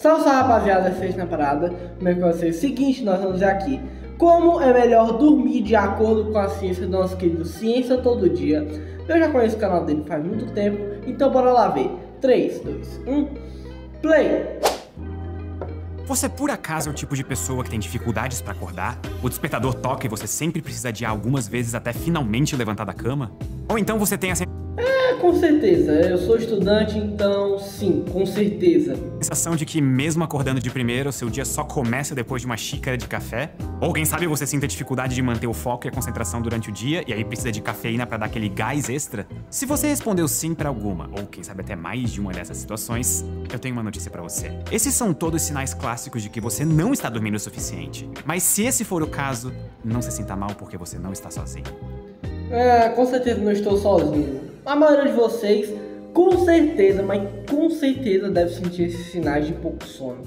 Salve, salve, rapaziada, vocês na parada. Como é que vai ser? Seguinte, nós vamos ver aqui como é melhor dormir de acordo com a ciência do nosso querido Ciência Todo Dia. Eu já conheço o canal dele faz muito tempo, então bora lá ver. 3, 2, 1, play! Você por acaso é o tipo de pessoa que tem dificuldades pra acordar? O despertador toca e você sempre precisa adiar algumas vezes até finalmente levantar da cama? Ou então você tem a Com certeza, eu sou estudante, então sim, com certeza. sensação de que mesmo acordando de primeira, o seu dia só começa depois de uma xícara de café? Ou quem sabe você sinta dificuldade de manter o foco e a concentração durante o dia e aí precisa de cafeína pra dar aquele gás extra? Se você respondeu sim pra alguma, ou quem sabe até mais de uma dessas situações, eu tenho uma notícia pra você. Esses são todos sinais clássicos de que você não está dormindo o suficiente. Mas se esse for o caso, não se sinta mal porque você não está sozinho. Com certeza não estou sozinho. A maioria de vocês, com certeza, mas com certeza deve sentir esses sinais de pouco sono.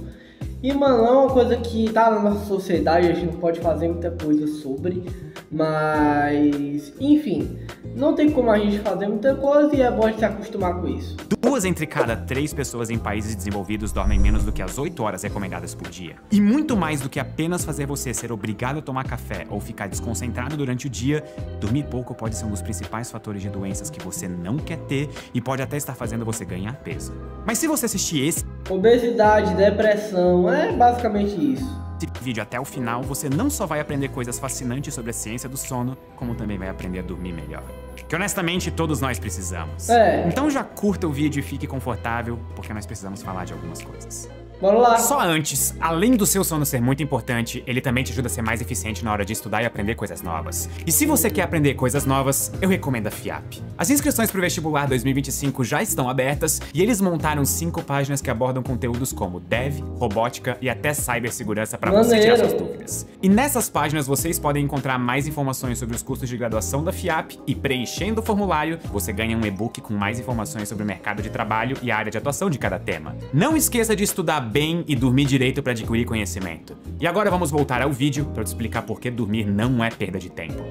E, mano, é uma coisa que tá na nossa sociedade, a gente não pode fazer muita coisa sobre, mas, enfim, não tem como a gente fazer muita coisa e é bom a gente se acostumar com isso. 2 entre cada 3 pessoas em países desenvolvidos dormem menos do que as 8 horas recomendadas por dia. E muito mais do que apenas fazer você ser obrigado a tomar café ou ficar desconcentrado durante o dia, dormir pouco pode ser um dos principais fatores de doenças que você não quer ter e pode até estar fazendo você ganhar peso. Mas se você assistir esse Obesidade, depressão, é basicamente isso. vídeo até o final, você não só vai aprender coisas fascinantes sobre a ciência do sono, como também vai aprender a dormir melhor. Que honestamente todos nós precisamos. Então já curta o vídeo e fique confortável, porque nós precisamos falar de algumas coisas. Bora lá. Só antes, além do seu sono ser muito importante, ele também te ajuda a ser mais eficiente na hora de estudar e aprender coisas novas. E se você quer aprender coisas novas, eu recomendo a FIAP. As inscrições para o vestibular 2025 já estão abertas e eles montaram 5 páginas que abordam conteúdos como Dev, robótica e até cibersegurança para você tirar suas dúvidas. E nessas páginas vocês podem encontrar mais informações sobre os cursos de graduação da FIAP e preenchendo o formulário, você ganha um e-book com mais informações sobre o mercado de trabalho e a área de atuação de cada tema. Não esqueça de estudar bem e dormir direito para adquirir conhecimento. E agora vamos voltar ao vídeo para eu te explicar por que dormir não é perda de tempo.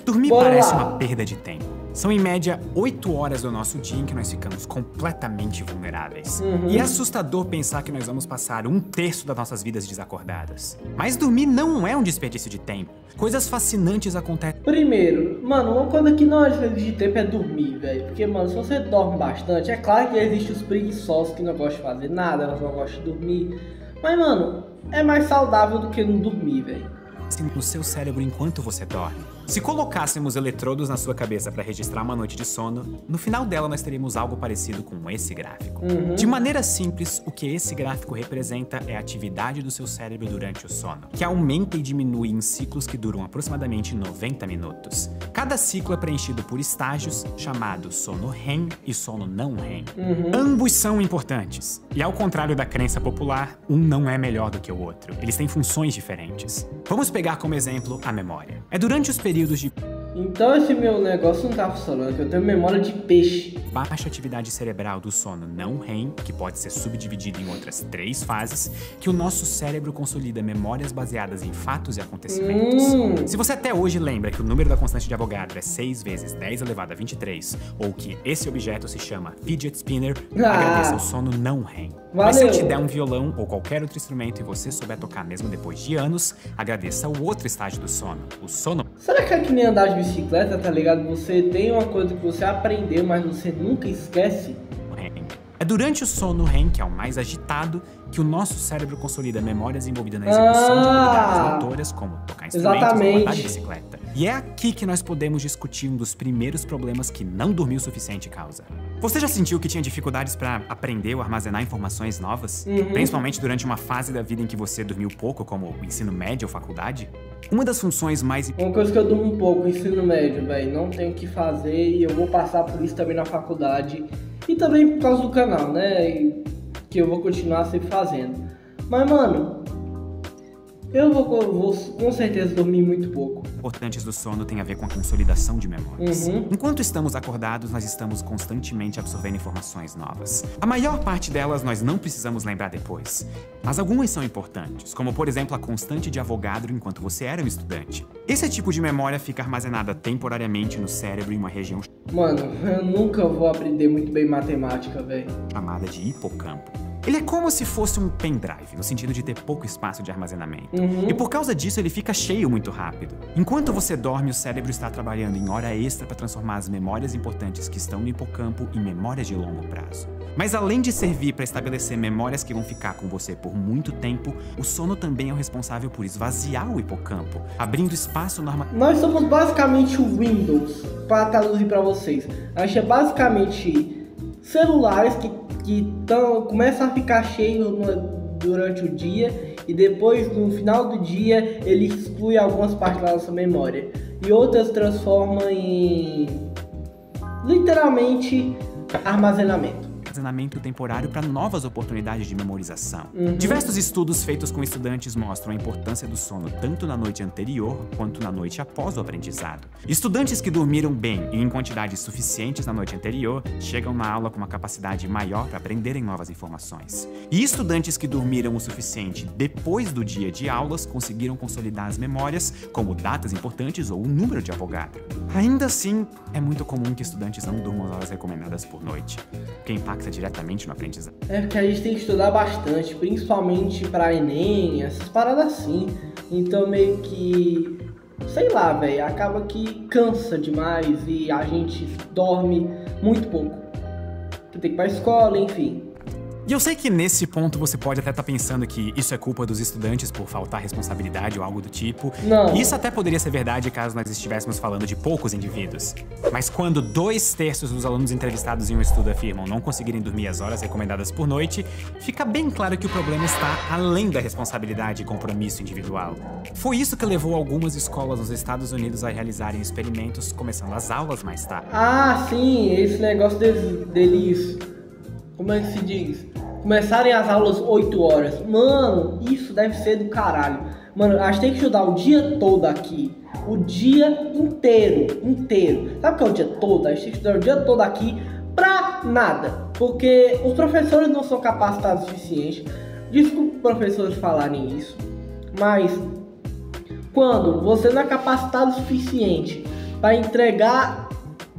Dormir parece uma perda de tempo. São em média 8 horas do nosso dia em que nós ficamos completamente vulneráveis. E é assustador pensar que nós vamos passar 1/3 das nossas vidas desacordadas. Mas dormir não é um desperdício de tempo. Coisas fascinantes acontecem. Primeiro, mano, uma coisa que não é desperdício de tempo é dormir, velho. Porque, mano, se você dorme bastante, é claro que existem os preguiçosos que não gostam de fazer nada, elas não gostam de dormir. Mas, mano, é mais saudável do que não dormir, velho. No seu cérebro enquanto você dorme. Se colocássemos eletrodos na sua cabeça para registrar uma noite de sono, no final dela nós teríamos algo parecido com esse gráfico. De maneira simples, o que esse gráfico representa é a atividade do seu cérebro durante o sono, que aumenta e diminui em ciclos que duram aproximadamente 90 minutos. Cada ciclo é preenchido por estágios chamados sono REM e sono não REM. Ambos são importantes, e ao contrário da crença popular, um não é melhor do que o outro. Eles têm funções diferentes. Vamos pegar como exemplo a memória. É durante os períodos de Então esse meu negócio não tá funcionando, que eu tenho memória de peixe. baixa atividade cerebral do sono não REM, que pode ser subdividido em outras 3 fases, que o nosso cérebro consolida memórias baseadas em fatos e acontecimentos. Se você até hoje lembra que o número da constante de Avogadro é 6 vezes 10 elevado a 23, ou que esse objeto se chama fidget spinner, agradeça o sono não REM. Mas se eu te der um violão ou qualquer outro instrumento e você souber tocar mesmo depois de anos, agradeça o outro estágio do sono, o sono. Será que é que nem andar de bicicleta, tá ligado? Você tem uma coisa que você aprendeu, mas você nunca esquece? É durante o sono REM, que é o mais agitado, que o nosso cérebro consolida memórias envolvidas na execução de habilidades motoras, como tocar instrumentos ou andar de bicicleta. E é aqui que nós podemos discutir um dos primeiros problemas que não dormir o suficiente causa. Você já sentiu que tinha dificuldades para aprender ou armazenar informações novas? Principalmente durante uma fase da vida em que você dormiu pouco, como o ensino médio ou faculdade? Uma das funções mais... Uma coisa que eu durmo um pouco, ensino médio, velho. Não tenho o que fazer e eu vou passar por isso também na faculdade. E também por causa do canal, né? E que eu vou continuar sempre fazendo. Mas, mano, eu vou com certeza dormir muito pouco. Importantes do sono tem a ver com a consolidação de memórias. Enquanto estamos acordados, nós estamos constantemente absorvendo informações novas. A maior parte delas nós não precisamos lembrar depois, mas algumas são importantes, como por exemplo a constante de Avogadro enquanto você era um estudante. Esse tipo de memória fica armazenada temporariamente no cérebro em uma região Mano, eu nunca vou aprender muito bem matemática, velho. chamada de hipocampo. Ele é como se fosse um pendrive, no sentido de ter pouco espaço de armazenamento. E por causa disso, ele fica cheio muito rápido. Enquanto você dorme, o cérebro está trabalhando em hora extra para transformar as memórias importantes que estão no hipocampo em memórias de longo prazo. Mas além de servir para estabelecer memórias que vão ficar com você por muito tempo, o sono também é o responsável por esvaziar o hipocampo, abrindo espaço no armazenamento. Nós somos basicamente o Windows, para traduzir para vocês. A gente é basicamente celulares que começam a ficar cheios durante o dia e depois, no final do dia, ele exclui algumas partes da nossa memória e outras transforma em, literalmente, armazenamento temporário para novas oportunidades de memorização. Diversos estudos feitos com estudantes mostram a importância do sono tanto na noite anterior quanto na noite após o aprendizado. Estudantes que dormiram bem e em quantidades suficientes na noite anterior chegam na aula com uma capacidade maior para aprenderem novas informações. E estudantes que dormiram o suficiente depois do dia de aulas conseguiram consolidar as memórias, como datas importantes ou o número de Avogadro. Ainda assim, é muito comum que estudantes não durmam as horas recomendadas por noite, o que impacta diretamente no aprendizado. É porque a gente tem que estudar bastante, principalmente para Enem, essas paradas assim. Então meio que, sei lá, velho, acaba que cansa demais e a gente dorme muito pouco. Tem que ir pra escola, enfim. E eu sei que nesse ponto você pode até estar pensando que isso é culpa dos estudantes por faltar responsabilidade ou algo do tipo. Não. E isso até poderia ser verdade caso nós estivéssemos falando de poucos indivíduos. Mas quando 2/3 dos alunos entrevistados em um estudo afirmam não conseguirem dormir as horas recomendadas por noite, fica bem claro que o problema está além da responsabilidade e compromisso individual. Foi isso que levou algumas escolas nos Estados Unidos a realizarem experimentos, começando as aulas mais tarde. Ah, sim, esse negócio deles, como é que se diz? Começarem as aulas 8 horas. Mano, isso deve ser do caralho. Mano, a gente tem que estudar o dia todo aqui. O dia inteiro. Sabe o que é o dia todo? A gente tem que estudar o dia todo aqui pra nada. Porque os professores não são capacitados o suficiente. Desculpa os professores falarem isso. Mas quando você não é capacitado o suficiente para entregar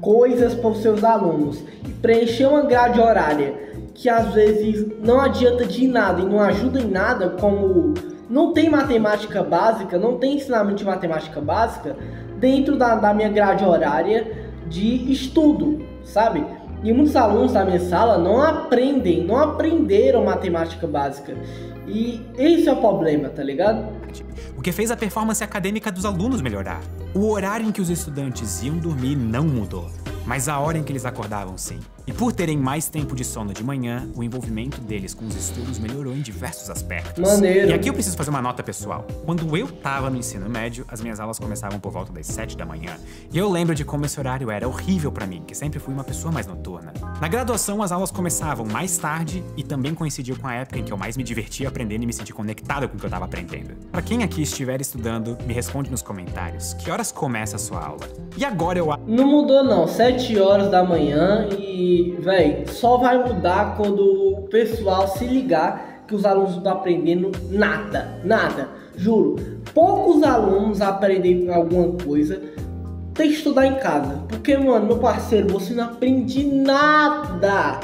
coisas para os seus alunos e preencher uma grade horária que às vezes não adianta de nada e não ajuda em nada, como não tem matemática básica, não tem ensinamento de matemática básica dentro da minha grade horária de estudo, sabe? E muitos alunos da minha sala não aprenderam matemática básica. E esse é o problema, tá ligado? O que fez a performance acadêmica dos alunos melhorar. O horário em que os estudantes iam dormir não mudou, mas a hora em que eles acordavam sim. E por terem mais tempo de sono de manhã, o envolvimento deles com os estudos melhorou em diversos aspectos. Maneiro. E aqui eu preciso fazer uma nota pessoal. Quando eu tava no ensino médio, as minhas aulas começavam por volta das 7 da manhã. E eu lembro de como esse horário era horrível pra mim, que sempre fui uma pessoa mais noturna. Na graduação, as aulas começavam mais tarde e também coincidiu com a época em que eu mais me divertia aprendendo e me senti conectado com o que eu tava aprendendo. Pra quem aqui estiver estudando, me responde nos comentários. Que horas começa a sua aula? E agora eu... Não mudou não, 7 horas da manhã e, véi, só vai mudar quando o pessoal se ligar que os alunos não estão aprendendo nada, juro. Poucos alunos aprendem alguma coisa, tem que estudar em casa. Porque, mano, meu parceiro, você não aprende nada.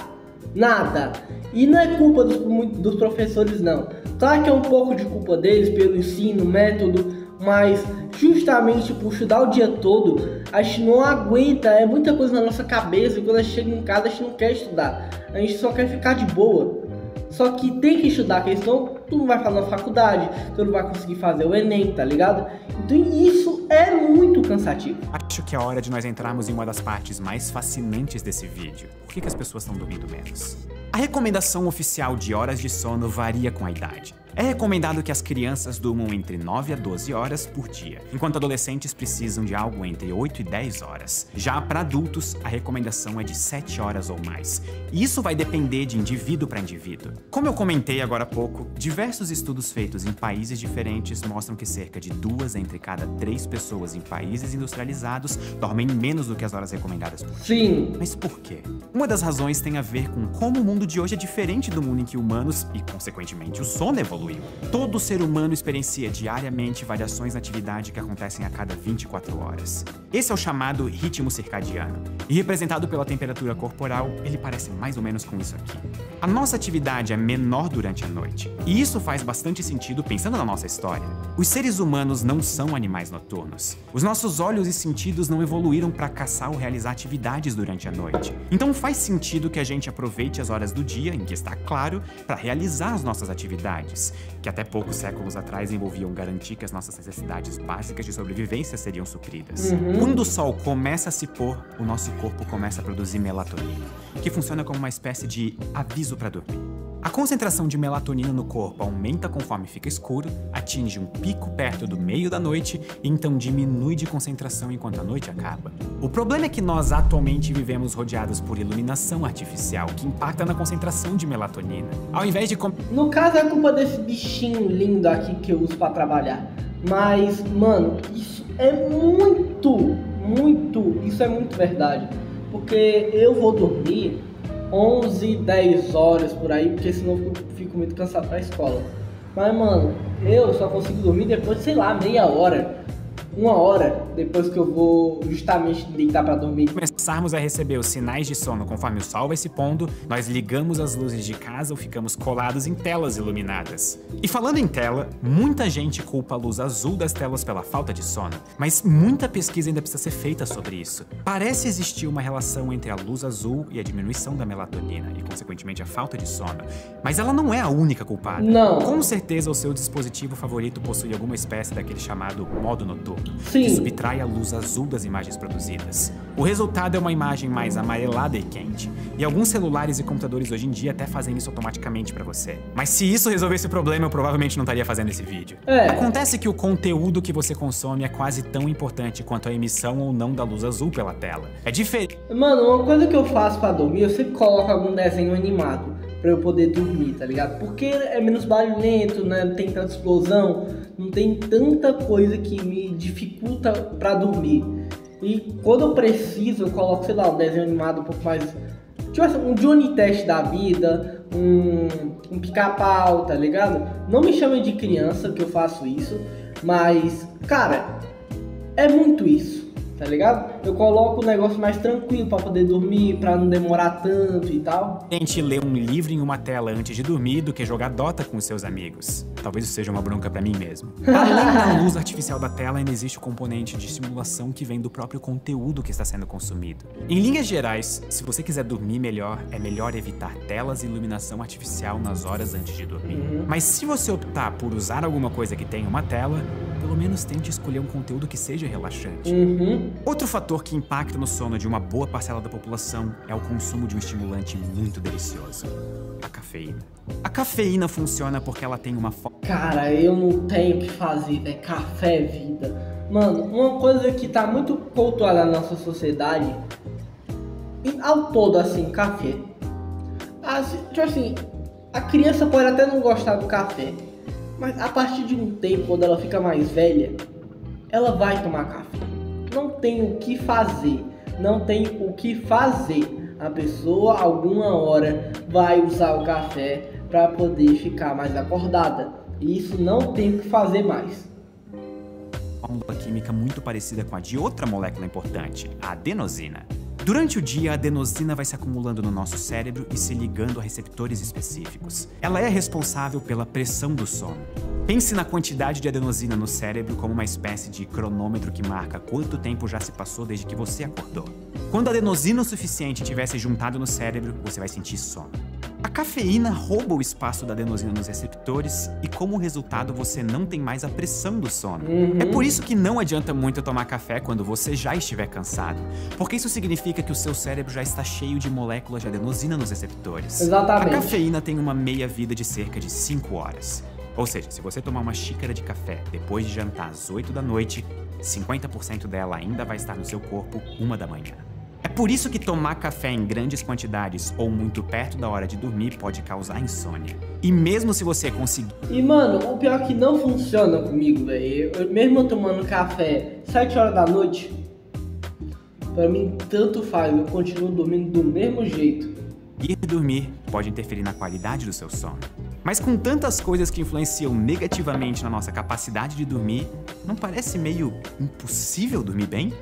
E não é culpa dos professores, não. Claro que é um pouco de culpa deles pelo ensino, método, mas justamente por estudar o dia todo, a gente não aguenta, é muita coisa na nossa cabeça, e quando a gente chega em casa a gente não quer estudar, a gente só quer ficar de boa. Só que tem que estudar, porque senão tu não vai fazer na faculdade, tu não vai conseguir fazer o Enem, tá ligado? Então isso é muito cansativo. Acho que é hora de nós entrarmos em uma das partes mais fascinantes desse vídeo. Por que as pessoas estão dormindo menos? A recomendação oficial de horas de sono varia com a idade. É recomendado que as crianças durmam entre 9 a 12 horas por dia, enquanto adolescentes precisam de algo entre 8 e 10 horas. Já para adultos, a recomendação é de 7 horas ou mais. E isso vai depender de indivíduo para indivíduo. Como eu comentei agora há pouco, diversos estudos feitos em países diferentes mostram que cerca de 2 entre cada 3 pessoas em países industrializados dormem menos do que as horas recomendadas por dia. Sim. Mas por quê? Uma das razões tem a ver com como o mundo de hoje é diferente do mundo em que humanos, e consequentemente o sono, evoluiu. evoluiu. Todo ser humano experiencia diariamente variações na atividade que acontecem a cada 24 horas. Esse é o chamado ritmo circadiano, e representado pela temperatura corporal, ele parece mais ou menos com isso aqui. A nossa atividade é menor durante a noite, e isso faz bastante sentido pensando na nossa história. Os seres humanos não são animais noturnos. Os nossos olhos e sentidos não evoluíram para caçar ou realizar atividades durante a noite. Então faz sentido que a gente aproveite as horas do dia, em que está claro, para realizar as nossas atividades, que até poucos séculos atrás envolviam garantir que as nossas necessidades básicas de sobrevivência seriam supridas. Quando o sol começa a se pôr, o nosso corpo começa a produzir melatonina, que funciona como uma espécie de aviso para dormir. A concentração de melatonina no corpo aumenta conforme fica escuro, atinge um pico perto do meio da noite e então diminui de concentração enquanto a noite acaba. O problema é que nós atualmente vivemos rodeados por iluminação artificial, que impacta na concentração de melatonina. Ao invés de... No caso é culpa desse bichinho lindo aqui que eu uso pra trabalhar. Mas, mano, isso é muito verdade. Porque eu vou dormir 11, 10 horas por aí, porque senão eu fico muito cansado pra escola. Mas, mano, eu só consigo dormir depois, sei lá, meia hora. 1 hora depois que eu vou justamente deitar pra dormir. Começarmos a receber os sinais de sono conforme o sol vai se pondo, nós ligamos as luzes de casa ou ficamos colados em telas iluminadas. E falando em tela, muita gente culpa a luz azul das telas pela falta de sono, mas muita pesquisa ainda precisa ser feita sobre isso. Parece existir uma relação entre a luz azul e a diminuição da melatonina e, consequentemente, a falta de sono, mas ela não é a única culpada. Não. Com certeza o seu dispositivo favorito possui alguma espécie daquele chamado modo noturno. Sim. Que subtrai a luz azul das imagens produzidas. O resultado é uma imagem mais amarelada e quente. E alguns celulares e computadores hoje em dia até fazem isso automaticamente pra você. Mas se isso resolvesse o problema, eu provavelmente não estaria fazendo esse vídeo. Acontece que o conteúdo que você consome é quase tão importante quanto a emissão ou não da luz azul pela tela. É diferente. Mano, uma coisa que eu faço pra dormir, eu sempre coloco algum desenho animado pra eu poder dormir, tá ligado? Porque é menos barulhento, né? Não tem tanta explosão, não tem tanta coisa que me dificulta pra dormir. E quando eu preciso, eu coloco, sei lá, um desenho animado um pouco mais... Tipo assim, um Johnny Test da vida, um Pica-Pau, tá ligado? Não me chame de criança que eu faço isso, mas, cara, é muito isso, tá ligado? Eu coloco um negócio mais tranquilo pra poder dormir, pra não demorar tanto e tal. A gente lê um livro em uma tela antes de dormir do que jogar Dota com os seus amigos. Talvez isso seja uma bronca pra mim mesmo. Além da luz artificial da tela, ainda existe o componente de simulação que vem do próprio conteúdo que está sendo consumido. Em linhas gerais, se você quiser dormir melhor, é melhor evitar telas e iluminação artificial nas horas antes de dormir. Mas se você optar por usar alguma coisa que tenha uma tela, pelo menos tente escolher um conteúdo que seja relaxante. Outro fator que impacta no sono de uma boa parcela da população é o consumo de um estimulante muito delicioso: a cafeína. A cafeína funciona porque ela tem uma Cara, eu não tenho o que fazer, velho. Café é vida. Mano, uma coisa que tá muito cultuada na nossa sociedade, e ao todo, assim, café. Tipo assim, a criança pode até não gostar do café, mas a partir de um tempo, quando ela fica mais velha, ela vai tomar café. Não tem o que fazer. Não tem o que fazer. A pessoa, alguma hora, vai usar o café para poder ficar mais acordada. E isso não tem o que fazer mais. Fórmula química muito parecida com a de outra molécula importante, a adenosina. Durante o dia, a adenosina vai se acumulando no nosso cérebro e se ligando a receptores específicos. Ela é responsável pela pressão do sono. Pense na quantidade de adenosina no cérebro como uma espécie de cronômetro que marca quanto tempo já se passou desde que você acordou. Quando a adenosina o suficiente tiver se juntado no cérebro, você vai sentir sono. A cafeína rouba o espaço da adenosina nos receptores e, como resultado, você não tem mais a pressão do sono. É por isso que não adianta muito tomar café quando você já estiver cansado, porque isso significa que o seu cérebro já está cheio de moléculas de adenosina nos receptores. Exatamente. A cafeína tem uma meia-vida de cerca de 5 horas. Ou seja, se você tomar uma xícara de café depois de jantar às 8 da noite, 50% dela ainda vai estar no seu corpo 1 da manhã. É por isso que tomar café em grandes quantidades ou muito perto da hora de dormir pode causar insônia. E mesmo se você conseguir... E mano, o pior é que não funciona comigo, velho. Mesmo eu tomando café 7 horas da noite, pra mim tanto faz, eu continuo dormindo do mesmo jeito. Ir dormir pode interferir na qualidade do seu sono. Mas com tantas coisas que influenciam negativamente na nossa capacidade de dormir, não parece meio impossível dormir bem?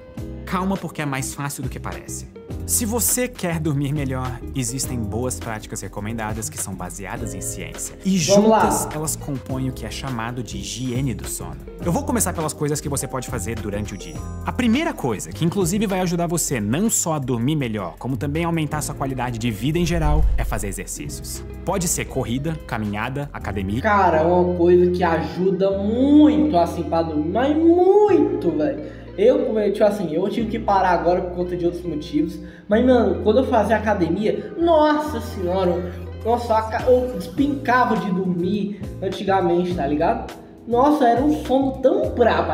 Calma, porque é mais fácil do que parece. Se você quer dormir melhor, existem boas práticas recomendadas que são baseadas em ciência. E juntas, elas compõem o que é chamado de higiene do sono. Eu vou começar pelas coisas que você pode fazer durante o dia. A primeira coisa, que inclusive vai ajudar você não só a dormir melhor, como também a aumentar sua qualidade de vida em geral, é fazer exercícios. Pode ser corrida, caminhada, academia. Cara, é uma coisa que ajuda muito, assim, pra dormir, mas muito, velho. Eu tive que parar agora por conta de outros motivos. Mas, mano, quando eu fazia academia, nossa senhora, eu despencava de dormir antigamente, tá ligado? Nossa, era um sono tão brabo.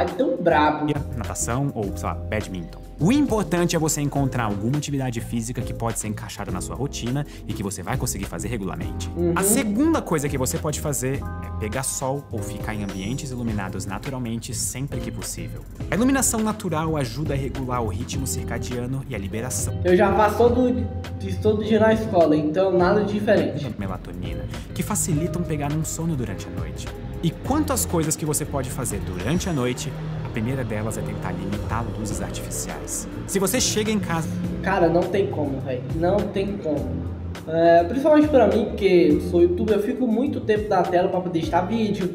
Natação ou, sei lá, badminton. O importante é você encontrar alguma atividade física que pode ser encaixada na sua rotina e que você vai conseguir fazer regularmente. A segunda coisa que você pode fazer é pegar sol ou ficar em ambientes iluminados naturalmente sempre que possível. A iluminação natural ajuda a regular o ritmo circadiano e a liberação. Eu já faço todo dia na escola, então nada diferente. Melatonina, que facilitam pegar um sono durante a noite. E quanto às coisas que você pode fazer durante a noite, a primeira delas é tentar limitar luzes artificiais. Se você chega em casa... Cara, não tem como, velho. Não tem como. Principalmente pra mim, porque sou youtuber, eu fico muito tempo na tela pra poder editar vídeo.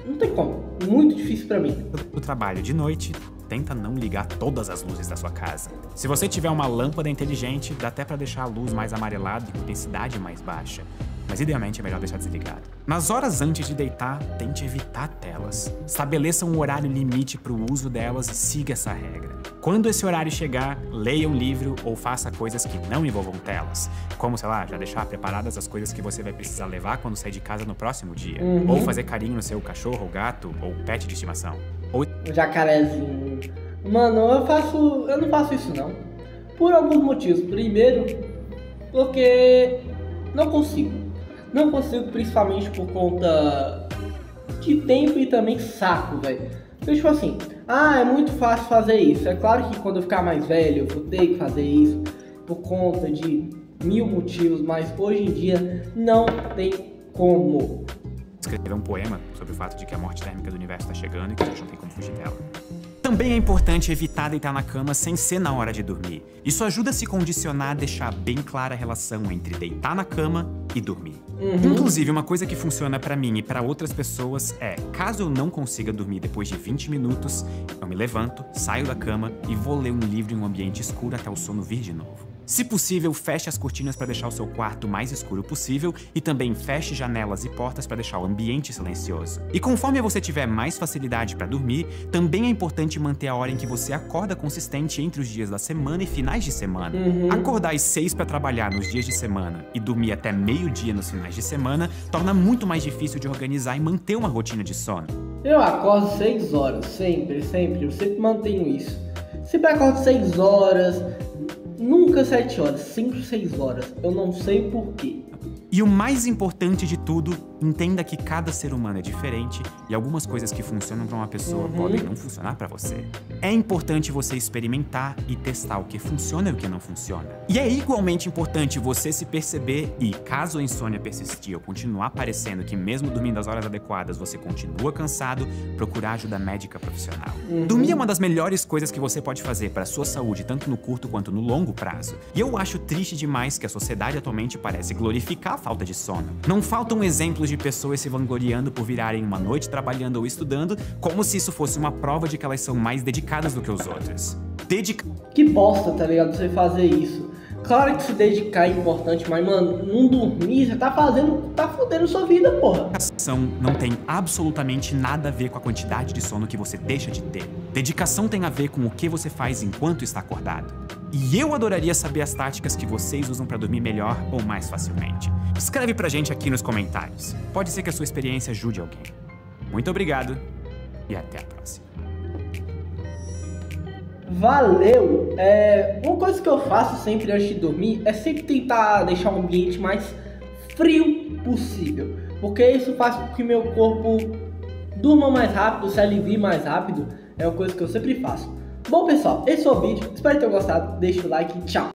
Não tem como. Muito difícil pra mim. No trabalho de noite, tenta não ligar todas as luzes da sua casa. Se você tiver uma lâmpada inteligente, dá até pra deixar a luz mais amarelada e com intensidade mais baixa. Mas idealmente é melhor deixar desligado. Nas horas antes de deitar, tente evitar telas. Estabeleça um horário limite para o uso delas e siga essa regra. Quando esse horário chegar, leia um livro ou faça coisas que não envolvam telas. Como, sei lá, já deixar preparadas as coisas que você vai precisar levar quando sair de casa no próximo dia. Ou fazer carinho no seu cachorro, gato ou pet de estimação. Ou jacarezinho. Mano, eu não faço isso não. Por alguns motivos. Primeiro, porque não consigo. Não consigo, principalmente por conta de tempo e também saco, velho. Então, tipo assim, é muito fácil fazer isso. É claro que quando eu ficar mais velho, eu vou ter que fazer isso por conta de 1000 motivos, mas hoje em dia não tem como. Escrever um poema sobre o fato de que a morte térmica do universo está chegando e que a gente não tem como fugir dela. Também é importante evitar deitar na cama sem ser na hora de dormir. Isso ajuda a se condicionar a deixar bem clara a relação entre deitar na cama e dormir. Inclusive, uma coisa que funciona pra mim e pra outras pessoas é, caso eu não consiga dormir depois de 20 minutos, eu me levanto, saio da cama e vou ler um livro em um ambiente escuro até o sono vir de novo. Se possível, feche as cortinas para deixar o seu quarto mais escuro possível e também feche janelas e portas para deixar o ambiente silencioso. E conforme você tiver mais facilidade para dormir, também é importante manter a hora em que você acorda consistente entre os dias da semana e finais de semana. Acordar às 6 para trabalhar nos dias de semana e dormir até meio-dia nos finais de semana torna muito mais difícil de organizar e manter uma rotina de sono. Eu acordo 6 horas, sempre, eu sempre mantenho isso. Sempre acordo 6 horas... Nunca 7 horas, sempre 6 horas. Eu não sei porquê. E o mais importante de tudo, entenda que cada ser humano é diferente e algumas coisas que funcionam para uma pessoa podem não funcionar para você. É importante você experimentar e testar o que funciona e o que não funciona. E é igualmente importante você se perceber e, caso a insônia persistir ou continuar parecendo que mesmo dormindo às horas adequadas você continua cansado, procurar ajuda médica profissional. Dormir é uma das melhores coisas que você pode fazer para a sua saúde, tanto no curto quanto no longo prazo. E eu acho triste demais que a sociedade atualmente parece glorificar a falta de sono. Não faltam exemplos de pessoas se vangloriando por virarem uma noite trabalhando ou estudando, como se isso fosse uma prova de que elas são mais dedicadas do que os outros. Que bosta, tá ligado? Você fazer isso. Claro que se dedicar é importante, mas, mano, não dormir, você tá fodendo sua vida, porra. Dedicação não tem absolutamente nada a ver com a quantidade de sono que você deixa de ter. Dedicação tem a ver com o que você faz enquanto está acordado. E eu adoraria saber as táticas que vocês usam para dormir melhor ou mais facilmente. Escreve pra gente aqui nos comentários. Pode ser que a sua experiência ajude alguém. Muito obrigado e até a próxima. Valeu! Uma coisa que eu faço sempre antes de dormir é sempre tentar deixar o ambiente mais frio possível, porque isso faz com que meu corpo durma mais rápido, se alivie mais rápido. É uma coisa que eu sempre faço. Bom, pessoal, esse foi o vídeo. Espero que tenham gostado. Deixa o like e tchau!